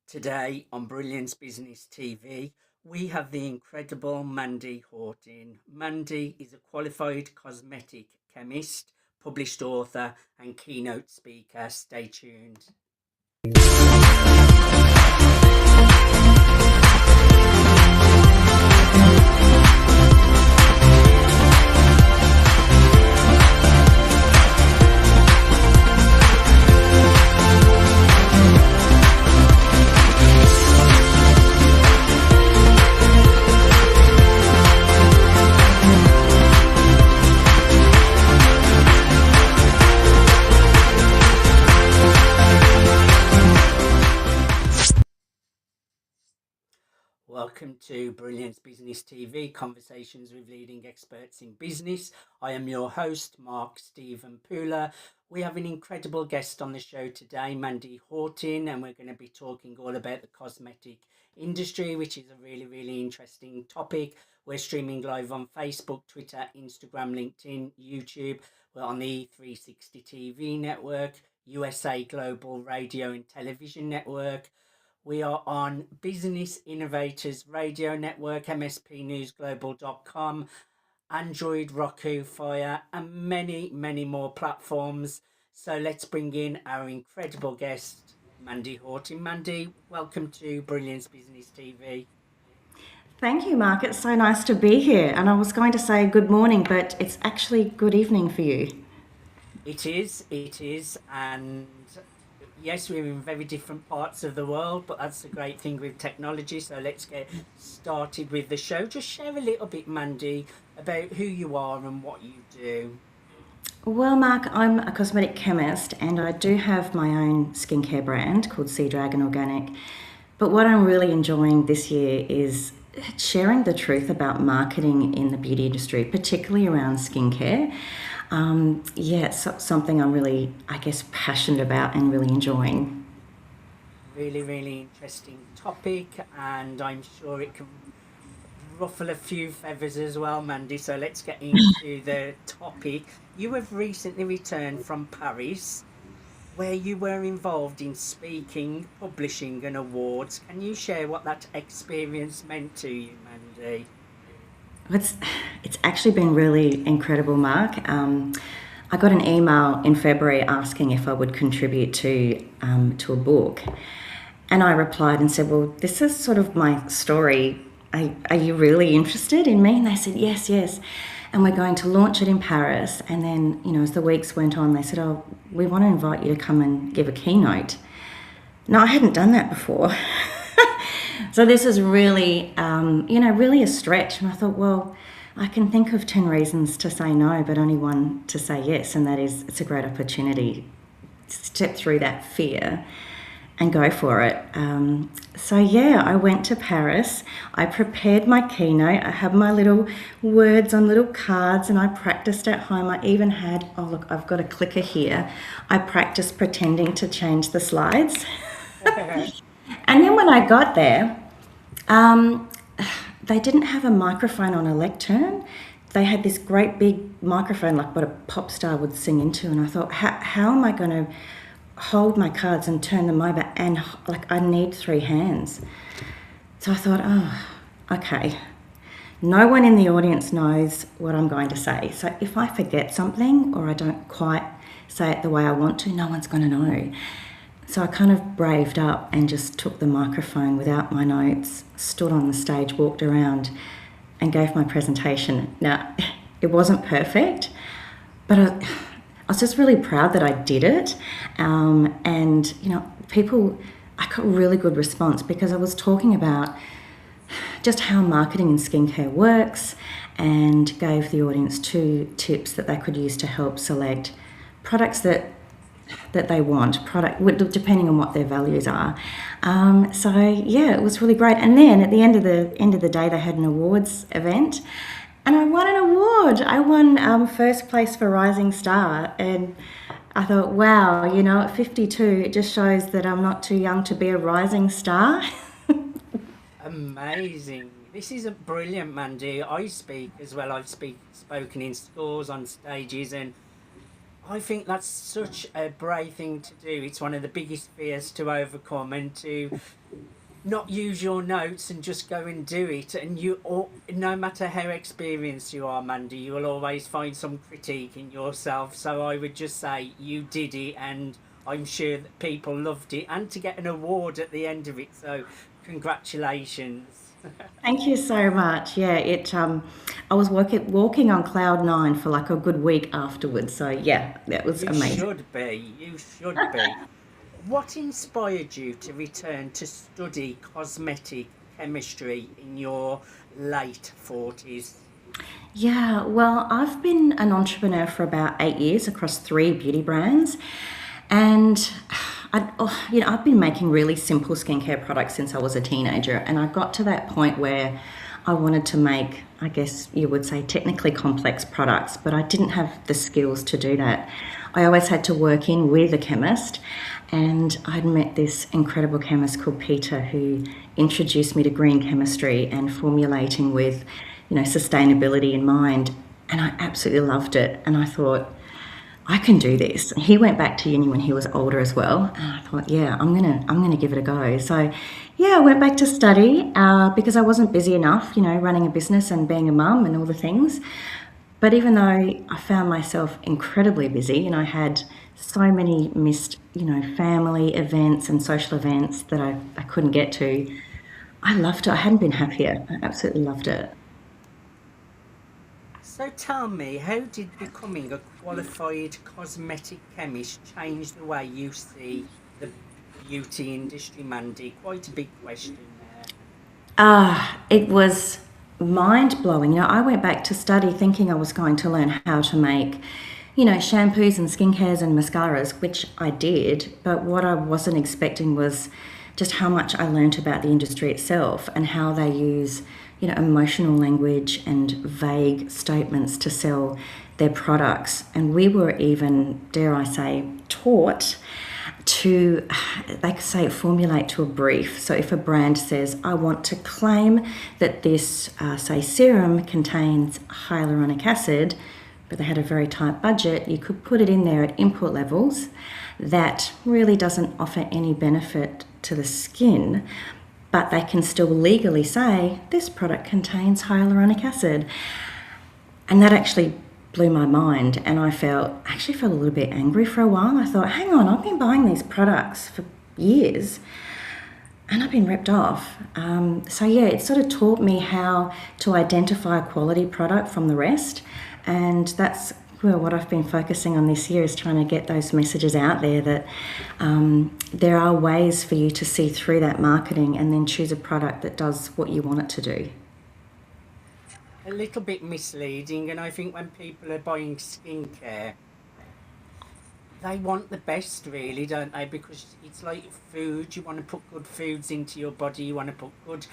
Today on Brilliance Business TV, we have the incredible Mandy Hawtin. Mandy is a qualified cosmetic chemist, published author, and keynote speaker. Stay tuned. Welcome to Brilliance Business TV, conversations with leading experts in business. I am your host, Mark Stephen Pooler. We have an incredible guest on the show today, Mandy Hawtin, and we're going to be talking all about the cosmetic industry, which is a really interesting topic. We're streaming live on Facebook, Twitter, Instagram, LinkedIn, YouTube. We're on the 360 TV network, USA Global Radio and Television Network. We are on Business Innovators Radio Network, mspnewsglobal.com, Android, Roku, Fire, and many more platforms. So let's bring in our incredible guest, Mandy Hawtin. Mandy, welcome to Brilliance Business TV. Thank you, Mark. It's so nice to be here. And I was going to say good morning, but it's actually good evening for you. It is. And yes, we're in very different parts of the world, but that's the great thing with technology. So let's get started with the show. Just share a little bit, Mandy, about who you are and what you do. Well, Mark, I'm a cosmetic chemist and I do have my own skincare brand called Seadragon Organic. But what I'm really enjoying this year is sharing the truth about marketing in the beauty industry, particularly around skincare. It's something I'm really, passionate about and really enjoying. Really interesting topic, and I'm sure it can ruffle a few feathers as well, Mandy. So let's get into the topic. You have recently returned from Paris, where you were involved in speaking, publishing, and awards. Can you share what that experience meant to you, Mandy? It's actually been really incredible, Mark. I got an email in February asking if I would contribute to a book, and I replied and said, "Well, this is sort of my story. Are you really interested in me?" And they said, "Yes." And we're going to launch it in Paris. And then, as the weeks went on, they said, "Oh, we want to invite you to come and give a keynote." Now, I hadn't done that before. So this is really, really a stretch. And I thought, well, I can think of 10 reasons to say no, but only one to say yes. And that is, it's a great opportunity to step through that fear and go for it. I went to Paris. I prepared my keynote. I had my little words on little cards and I practiced at home. I even had, I've got a clicker here. I practiced pretending to change the slides. And then when I got there, they didn't have a microphone on a lectern. They had this great big microphone like what a pop star would sing into. And I thought, how am I going to hold my cards and turn them over? And I need 3 hands. So I thought, okay. No one in the audience knows what I'm going to say. So if I forget something or I don't quite say it the way I want to, no one's going to know. So I kind of braved up and just took the microphone without my notes, stood on the stage, walked around and gave my presentation. Now, it wasn't perfect, but I was just really proud that I did it. I got really good response because I was talking about just how marketing and skincare works and gave the audience 2 tips that they could use to help select products that they want, depending on what their values are. It was really great. And then at the end of the day, they had an awards event, and I won an award. I won first place for Rising Star, and I thought, wow, at 52, it just shows that I'm not too young to be a rising star. Amazing. This is a brilliant, Mandy. I speak as well. I've spoken in schools, on stages, and I think that's such a brave thing to do. It's one of the biggest fears to overcome, and to not use your notes and just go and do it. And you, or no matter how experienced you are, Mandy, you will always find some critique in yourself. So I would just say you did it, and I'm sure that people loved it, and to get an award at the end of it. So congratulations. Thank you so much. Yeah, I was walking on cloud nine for like a good week afterwards. So yeah, that was You amazing. should be. You should be. What inspired you to return to study cosmetic chemistry in your late 40s? Yeah, well, I've been an entrepreneur for about 8 years across three beauty brands, and I've been making really simple skincare products since I was a teenager, and I got to that point where I wanted to make, I guess you would say, technically complex products, but I didn't have the skills to do that. I always had to work in with a chemist, and I'd met this incredible chemist called Peter who introduced me to green chemistry and formulating with, sustainability in mind. And I absolutely loved it. And I thought, I can do this. He went back to uni when he was older as well, and I thought, yeah, I'm gonna give it a go. So, yeah, I went back to study because I wasn't busy enough, running a business and being a mum and all the things. But even though I found myself incredibly busy and I had so many missed, family events and social events that I couldn't get to, I loved it. I hadn't been happier. I absolutely loved it. So tell me, how did becoming a qualified cosmetic chemist change the way you see the beauty industry, Mandy? Quite a big question there. It was mind blowing. I went back to study thinking I was going to learn how to make, shampoos and skincare and mascaras, which I did. But what I wasn't expecting was just how much I learnt about the industry itself and how they use, emotional language and vague statements to sell their products. And we were even, dare I say, taught to, they could say, formulate to a brief. So if a brand says, I want to claim that this, say, serum contains hyaluronic acid, but they had a very tight budget, you could put it in there at input levels that really doesn't offer any benefit to the skin, but they can still legally say this product contains hyaluronic acid. And that actually blew my mind, and actually felt a little bit angry for a while. I thought, hang on, I've been buying these products for years and I've been ripped off. So yeah, it sort of taught me how to identify a quality product from the rest, and that's what I've been focusing on this year, is trying to get those messages out there that there are ways for you to see through that marketing and then choose a product that does what you want it to do. A little bit misleading, and I think when people are buying skincare, they want the best, really, don't they? Because it's like food. You want to put good foods into your body. You want to put good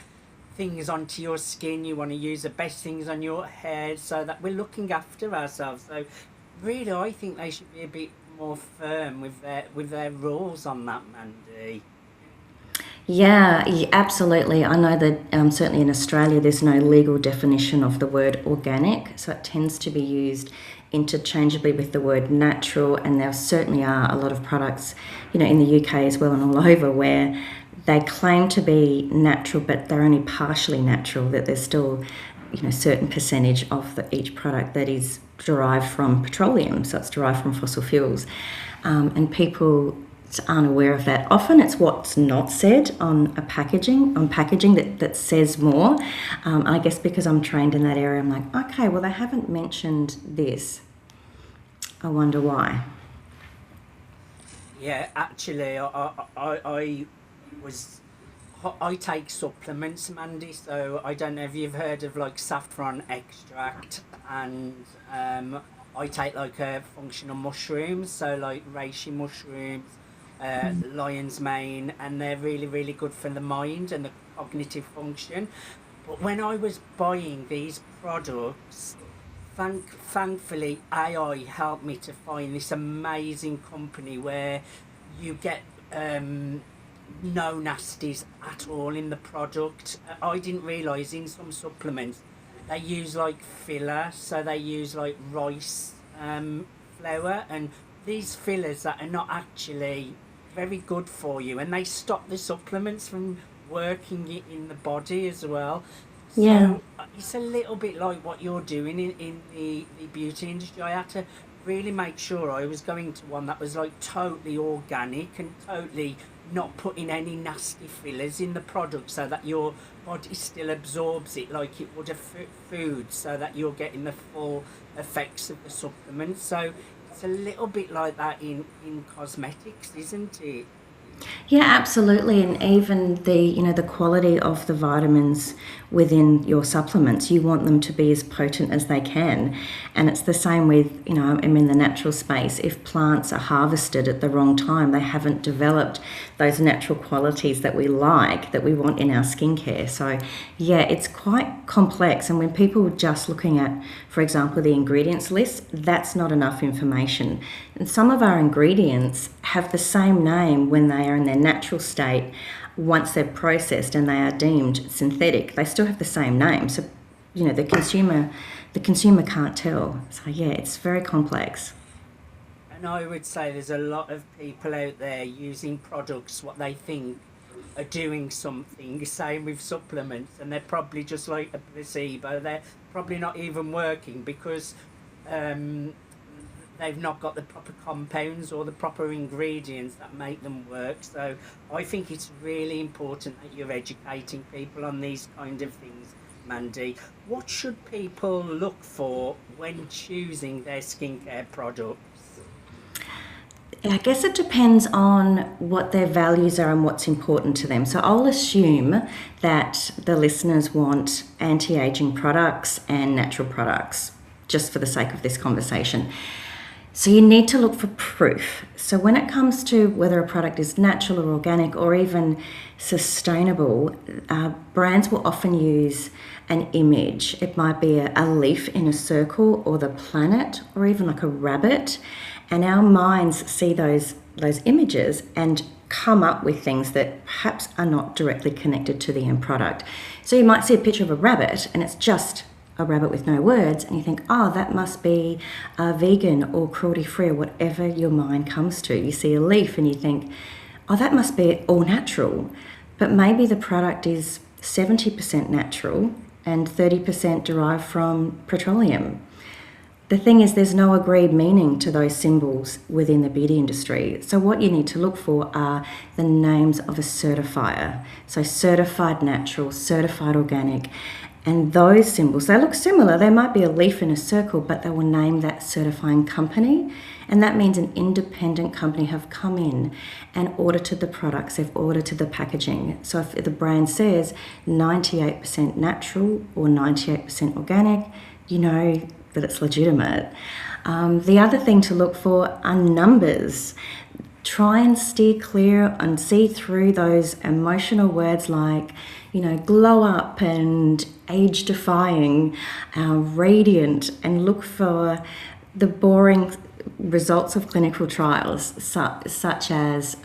things onto your skin. You want to use the best things on your hair, so that we're looking after ourselves. So, really, I think they should be a bit more firm with their rules on that, Mandy. Yeah, absolutely. I know that certainly in Australia, there's no legal definition of the word organic, so it tends to be used interchangeably with the word natural. And there certainly are a lot of products, in the UK as well and all over, where they claim to be natural, but they're only partially natural. That there's still, certain percentage of each product that is derived from petroleum, so it's derived from fossil fuels, and people aren't aware of that. Often it's what's not said on packaging that says more. I guess because I'm trained in that area, I'm like, okay, well, they haven't mentioned this. I wonder why. Yeah, actually, I was I take supplements, Mandy. So I don't know if you've heard of like saffron extract, and I take like functional mushrooms, so like reishi mushrooms, lion's mane, and they're really really good for the mind and the cognitive function. But when I was buying these products, thankfully AI helped me to find this amazing company where you get no nasties at all in the product. I didn't realize in some supplements they use like filler, so they use like rice flour and these fillers that are not actually very good for you, and they stop the supplements from working it in the body as well. Yeah. So it's a little bit like what you're doing in the beauty industry. I had to really make sure I was going to one that was like totally organic and totally not putting any nasty fillers in the product, so that your body still absorbs it like it would a food, so that you're getting the full effects of the supplement. So it's a little bit like that in cosmetics, isn't it? Yeah, absolutely. And even the, the quality of the vitamins within your supplements, you want them to be as potent as they can. And it's the same with, I'm in the natural space. If plants are harvested at the wrong time, they haven't developed those natural qualities that we like, that we want in our skincare. So yeah, it's quite complex. And when people are just looking at, for example, the ingredients list, that's not enough information. And some of our ingredients have the same name when they are in their natural state. Once they're processed and they are deemed synthetic, they still have the same name. So, the consumer can't tell. So yeah, it's very complex. And I would say there's a lot of people out there using products what they think are doing something. Same with supplements, and they're probably just like a placebo. They're probably not even working because um, they've not got the proper compounds or the proper ingredients that make them work. So I think it's really important that you're educating people on these kind of things, Mandy. What should people look for when choosing their skincare products? I guess it depends on what their values are and what's important to them. So I'll assume that the listeners want anti-aging products and natural products, just for the sake of this conversation. So you need to look for proof. So when it comes to whether a product is natural or organic or even sustainable, brands will often use an image. It might be a leaf in a circle, or the planet, or even like a rabbit. And our minds see those images and come up with things that perhaps are not directly connected to the end product. So you might see a picture of a rabbit and it's just a rabbit with no words, and you think, oh, that must be vegan or cruelty-free, or whatever your mind comes to. You see a leaf and you think, oh, that must be all natural. But maybe the product is 70% natural and 30% derived from petroleum. The thing is, there's no agreed meaning to those symbols within the beauty industry. So what you need to look for are the names of a certifier. So certified natural, certified organic. And those symbols, they look similar. There might be a leaf in a circle, but they will name that certifying company. And that means an independent company have come in and audited the products, they've audited the packaging. So if the brand says 98% natural or 98% organic, you know that it's legitimate. The other thing to look for are numbers. Try and steer clear and see through those emotional words like, glow up and age defying, radiant, and look for the boring results of clinical trials, such as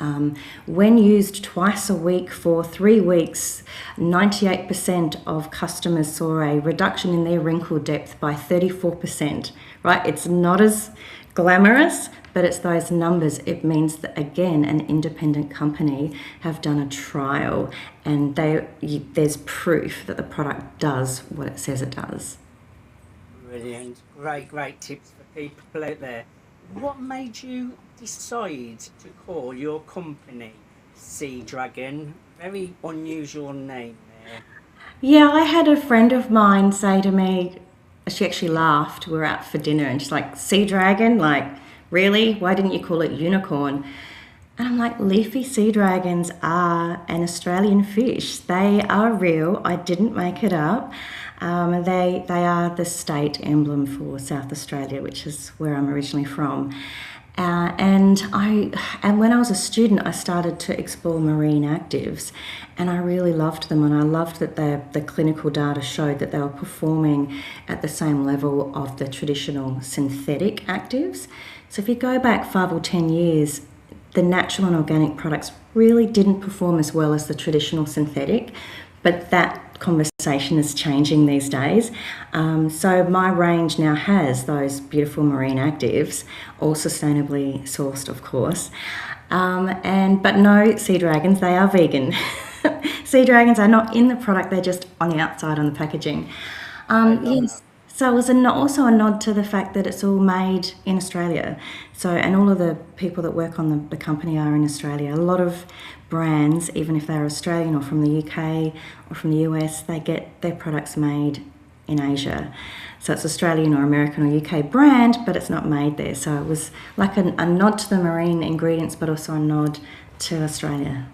when used twice a week for 3 weeks, 98% of customers saw a reduction in their wrinkle depth by 34%, right? It's not as glamorous, but it's those numbers. It means that, again, an independent company have done a trial and there's proof that the product does what it says it does. Brilliant. Great tips for people out there. What made you decide to call your company Seadragon? Very unusual name there. Yeah, I had a friend of mine say to me, she actually laughed, we were out for dinner, and she's like, Seadragon? Like, really? Why didn't you call it unicorn? And I'm like, leafy sea dragons are an Australian fish. They are real. I didn't make it up. They are the state emblem for South Australia, which is where I'm originally from. And when I was a student, I started to explore marine actives, and I really loved them. And I loved that the clinical data showed that they were performing at the same level of the traditional synthetic actives. So if you go back 5 or 10 years, the natural and organic products really didn't perform as well as the traditional synthetic, but that conversation is changing these days. So my range now has those beautiful marine actives, all sustainably sourced, of course. But no, Seadragons, they are vegan. Seadragons are not in the product, they're just on the outside on the packaging. Yes. So it was also a nod to the fact that it's all made in Australia. So, and all of the people that work on the company are in Australia. A lot of brands, even if they're Australian or from the UK or from the US, they get their products made in Asia. So it's Australian or American or UK brand, but it's not made there. So it was like a nod to the marine ingredients, but also a nod to Australia.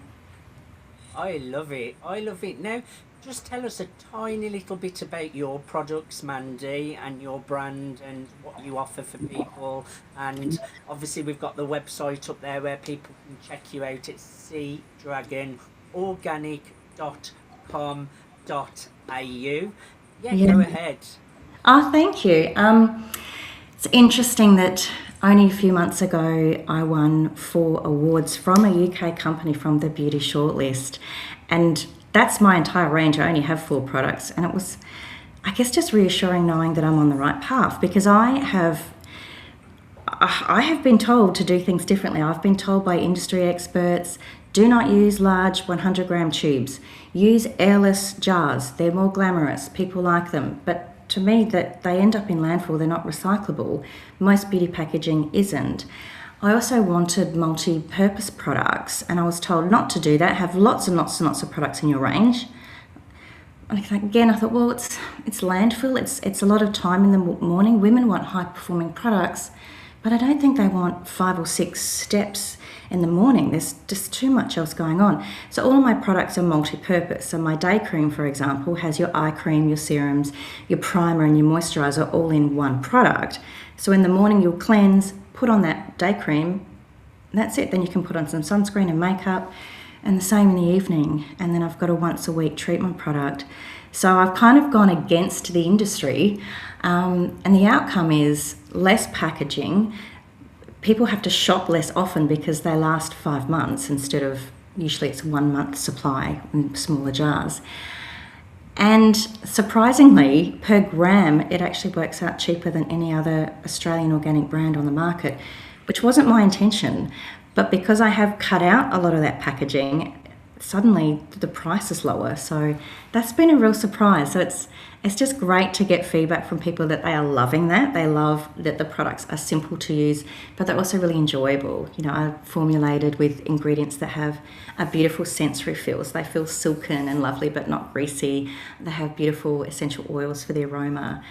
I love it. I love it. Now, just tell us a tiny little bit about your products, Mandy, and your brand and what you offer for people. And obviously, we've got the website up there where people can check you out. It's seadragonorganic.com.au. Yeah, Yeah. go ahead. Oh, thank you. It's interesting that only a few months ago I won 4 awards from a UK company from the Beauty Shortlist. And that's my entire range. I only have 4 products. And it was, I guess, just reassuring knowing that I'm on the right path, because I have been told to do things differently. I've been told by industry experts, do not use large 100-gram tubes. Use airless jars. They're more glamorous. People like them. But to me, that they end up in landfill. They're not recyclable. Most beauty packaging isn't. I also wanted multi-purpose products, and I was told not to do that. Have lots and lots and lots of products in your range. And again, I thought, well, it's landfill. It's a lot of time in the morning. Women want high-performing products, but I don't think they want 5 or 6 steps in the morning. There's just too much else going on. So all of my products are multi-purpose. So my day cream, for example, has your eye cream, your serums, your primer and your moisturiser all in one product. So in the morning you'll cleanse, put on that day cream, and that's it. Then you can put on some sunscreen and makeup, and the same in the evening. And then I've got a once a week treatment product. So I've kind of gone against the industry, and the outcome is less packaging. People have to shop less often because they last 5 months instead of, usually it's 1 month supply in smaller jars. And surprisingly, per gram, it actually works out cheaper than any other Australian organic brand on the market, which wasn't my intention. But because I have cut out a lot of that packaging, suddenly the price is lower. So that's been a real surprise. So it's just great to get feedback from people that they are loving that. They love that the products are simple to use, but they're also really enjoyable. You know, I formulated with ingredients that have a beautiful sensory feels. They feel silken and lovely, but not greasy. They have beautiful essential oils for the aroma.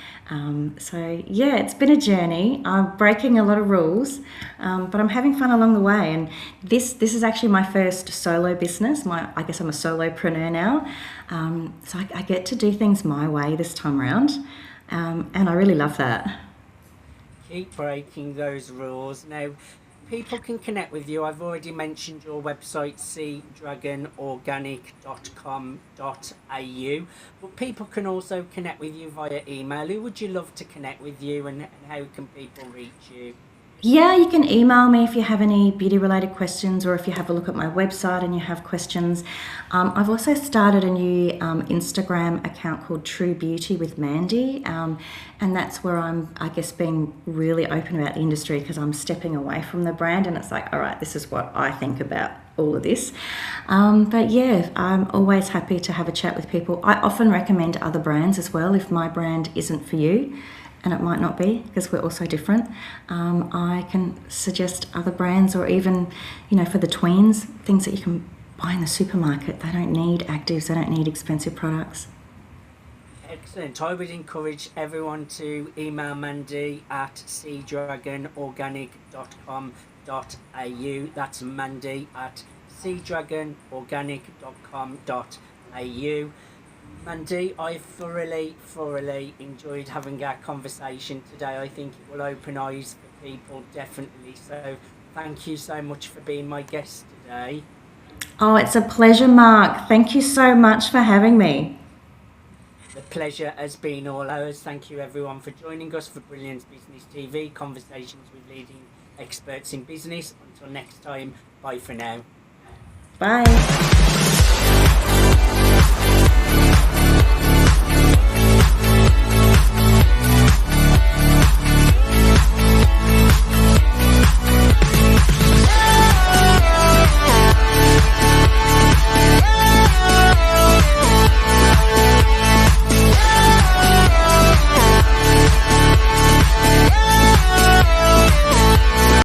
So yeah, it's been a journey. I'm breaking a lot of rules, but I'm having fun along the way. And this is actually my first solo business. I guess I'm a solopreneur now. So I get to do things my way this time around, and I really love that. Keep breaking those rules. Now, people can connect with you. I've already mentioned your website, seadragonorganic.com.au, but people can also connect with you via email. Who would you love to connect with you, and how can people reach you? Yeah, you can email me if you have any beauty related questions, or if you have a look at my website and you have questions. I've also started a new Instagram account called True Beauty with Mandy, and that's where I'm, I guess, being really open about the industry, because I'm stepping away from the brand, and it's like, all right, this is what I think about all of this. But yeah, I'm always happy to have a chat with people. I often recommend other brands as well if my brand isn't for you. And it might not be, because we're all so different. I can suggest other brands, or even, for the tweens, things that you can buy in the supermarket. They don't need actives, they don't need expensive products. Excellent. I would encourage everyone to email Mandy at seadragonorganic.com.au. That's Mandy at seadragonorganic.com.au. Mandy, I thoroughly enjoyed having our conversation today. I think it will open eyes for people, definitely. So thank you so much for being my guest today. Oh, it's a pleasure, Mark. Thank you so much for having me. The pleasure has been all ours. Thank you everyone for joining us for Brilliance Business TV, conversations with leading experts in business. Until next time, bye for now. Bye.